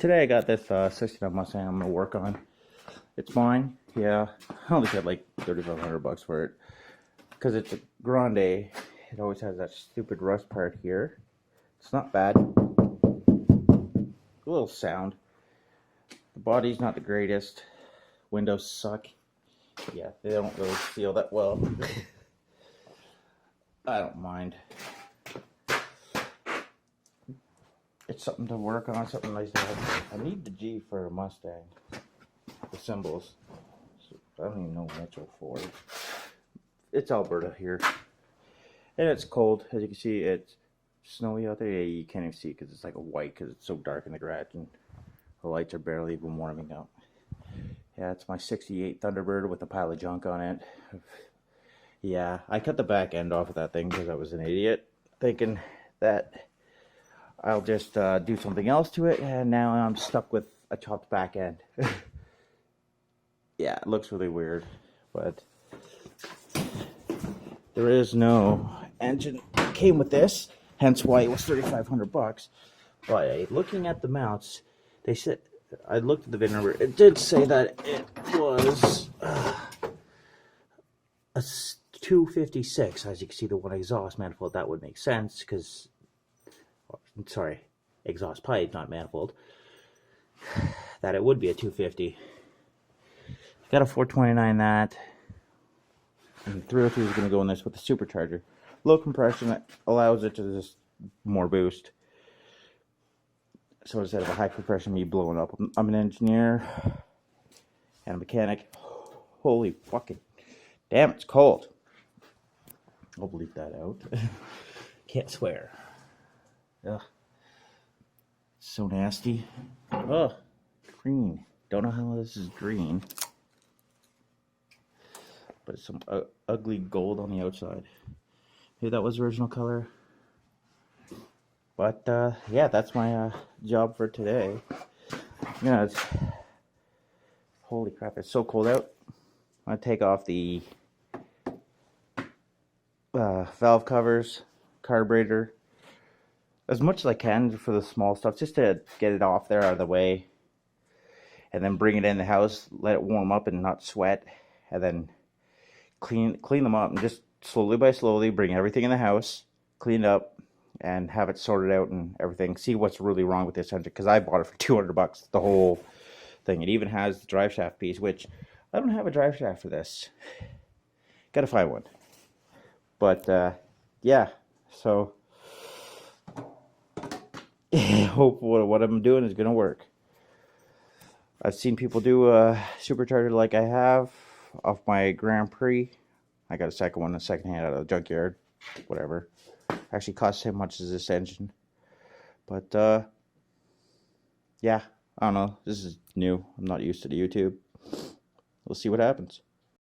Today I got this 69 Mustang I'm going to work on. It's mine, yeah. I only paid like $3,500 for it. Because it's a Grande. It always has that stupid rust part here. It's not bad. A little sound. The body's not the greatest. Windows suck. Yeah, they don't really feel that well. I don't mind. It's something to work on, something nice to have. I need the G for a Mustang. The symbols. I don't even know Metro for it. It's Alberta here. And it's cold. As you can see, it's snowy out there. Yeah, you can't even see it because it's like a white because it's so dark in the garage and the lights are barely even warming up. Yeah, it's my 68 Thunderbird with a pile of junk on it. Yeah, I cut the back end off of that thing because I was an idiot, thinking that I'll just do something else to it, and now I'm stuck with a chopped back end. Yeah, it looks really weird, but there is no engine that came with this, hence why it was $3,500. But looking at the mounts, they said, I looked at the VIN number, it did say that it was a 256. As you can see, the one exhaust manifold, that would make sense because, sorry, exhaust pipe, not manifold, that it would be a 250. Got a 429 that, and 303 is going to go in this with a supercharger. Low compression that allows it to just more boost. So instead of a high compression me blowing up, I'm an engineer and a mechanic. Holy fucking damn, it's cold. I'll bleep that out. Can't swear. Ugh. So nasty. Ugh. Green. Don't know how this is green. But it's some ugly gold on the outside. Maybe that was the original color. But yeah, that's my job for today. Yeah, it's holy crap! It's so cold out. I'm gonna take off the valve covers, carburetor, as much as I can for the small stuff, just to get it off there out of the way, and then bring it in the house, let it warm up and not sweat, and then clean them up, and just slowly by slowly bring everything in the house, clean it up, and have it sorted out and everything. See what's really wrong with this engine, because I bought it for $200, the whole thing. It even has the drive shaft piece, which I don't have a drive shaft for this. Gotta find one. But yeah, so hope what I'm doing is gonna work. I've seen people do a supercharger like I have off my Grand Prix. I got a second one, a second hand out of the junkyard, whatever. Actually cost the same much as this engine. But yeah, I don't know. This is new. I'm not used to the YouTube. We'll see what happens.